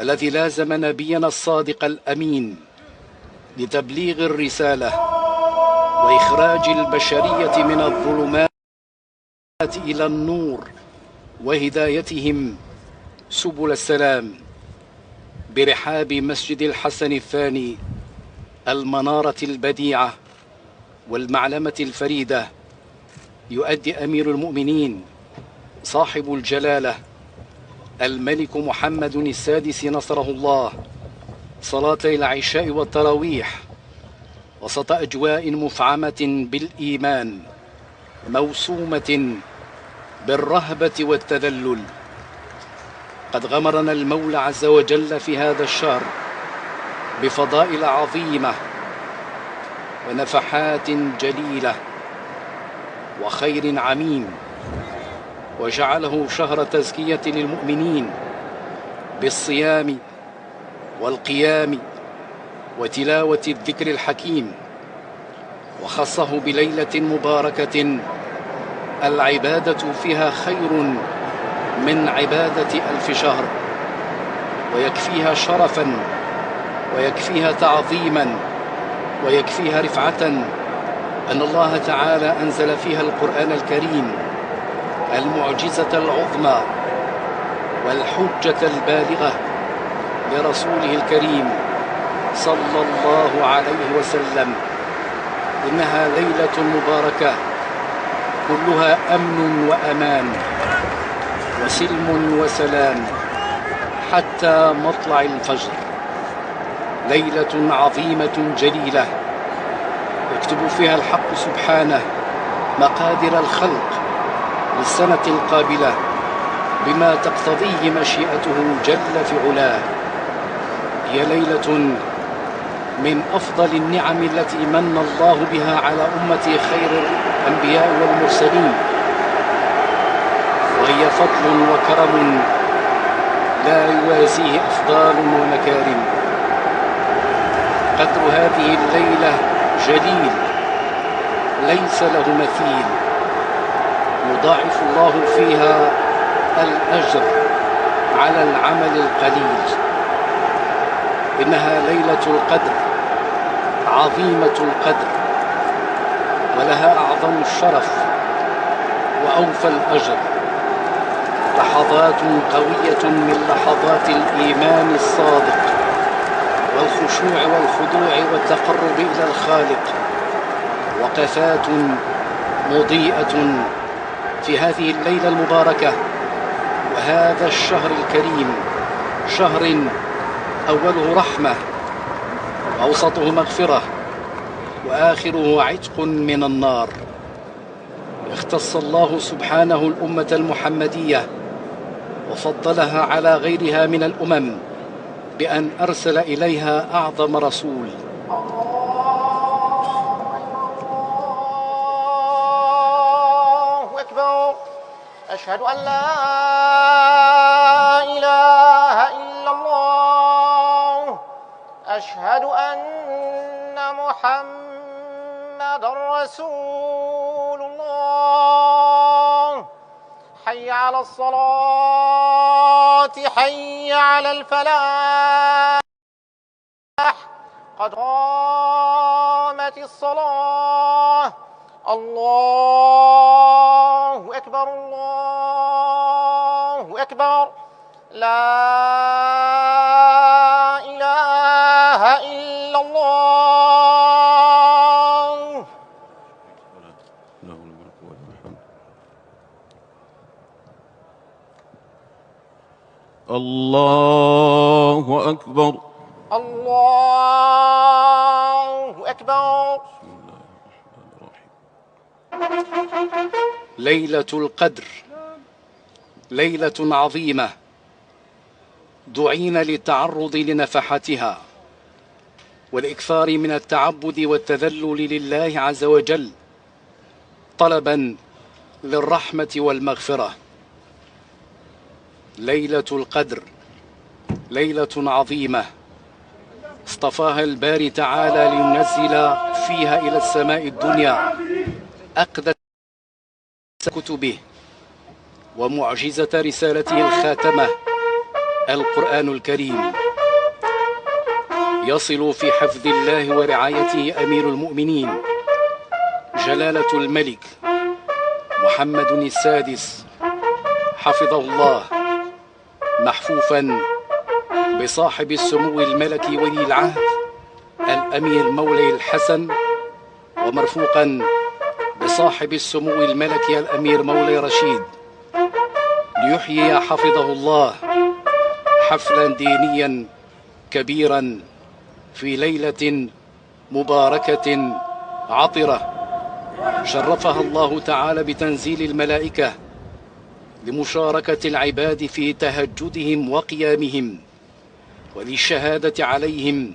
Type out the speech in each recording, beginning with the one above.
الذي لازم نبينا الصادق الأمين لتبليغ الرسالة وإخراج البشرية من الظلمات إلى النور وهدايتهم سبل السلام برحاب مسجد الحسن الثاني، المنارة البديعة والمعلمة الفريدة. يؤدي أمير المؤمنين صاحب الجلالة الملك محمد السادس نصره الله صلاتي العشاء والتراويح وسط أجواء مفعمة بالإيمان موسومة بالرهبة والتذلل. قد غمرنا المولى عز وجل في هذا الشهر بفضائل عظيمة ونفحات جليلة وخير عميم، وجعله شهر تزكية للمؤمنين بالصيام والقيام وتلاوة الذكر الحكيم، وخصه بليلة مباركة العبادة فيها خير من عبادة 1000 شهر، ويكفيها شرفا ويكفيها تعظيما ويكفيها رفعة أن الله تعالى أنزل فيها القرآن الكريم المعجزة العظمى والحجة البالغة لرسوله الكريم صلى الله عليه وسلم. إنها ليلة مباركة كلها أمن وأمان وسلم وسلام حتى مطلع الفجر. ليلة عظيمة جليلة يكتب فيها الحق سبحانه مقادر الخلق للسنة القابلة بما تقتضيه مشيئته جل في علاه. هي ليلة من أفضل النعم التي من الله بها على أمة خير الأنبياء والمرسلين، وهي فضل وكرم لا يوازيه أفضال ومكارم. قدر هذه الليلة جليل ليس له مثيل، يضاعف الله فيها الأجر على العمل القليل. إنها ليلة القدر عظيمة القدر ولها أعظم الشرف وأوفى الأجر. لحظات قوية من لحظات الإيمان الصادق والخشوع والخضوع والتقرب إلى الخالق، وقفات مضيئة في هذه الليلة المباركة وهذا الشهر الكريم، شهر أوله رحمة وأوسطه مغفرة وآخره عتق من النار. اختص الله سبحانه الأمة المحمدية وفضلها على غيرها من الأمم بأن أرسل إليها أعظم رسول. الله أكبر. أشهد أن لا إله إلا الله. أشهد أن محمد رسول الله. حي على الصلاة، حي على الفلاح، قد قامت الصلاة. الله أكبر، الله أكبر. لا إله إلا الله. له الملك وله الحمد. الله أكبر، الله أكبر. بسم الله الرحمن الرحيم. ليلة القدر ليلة عظيمة دعينا للتعرض لنفحتها والإكثار من التعبد والتذلل لله عز وجل طلبا للرحمة والمغفرة. ليلة القدر ليلة عظيمة اصطفاها الباري تعالى لينزل فيها إلى السماء الدنيا أقدس كتبه ومعجزة رسالته الخاتمة القرآن الكريم. يصل في حفظ الله ورعايته أمير المؤمنين جلالة الملك محمد السادس حفظه الله، محفوفا بصاحب السمو الملكي ولي العهد الأمير مولاي الحسن، ومرفوقا بصاحب السمو الملكي الأمير مولاي رشيد، ليحيي حفظه الله حفلا دينيا كبيرا في ليلة مباركة عطرة شرفها الله تعالى بتنزيل الملائكة لمشاركة العباد في تهجدهم وقيامهم، وللشهادة عليهم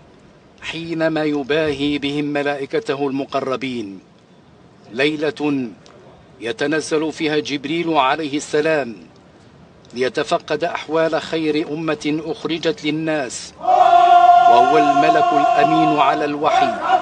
حينما يباهي بهم ملائكته المقربين. ليلة يتنزل فيها جبريل عليه السلام ليتفقد أحوال خير أمة أخرجت للناس، وهو الملك الأمين على الوحي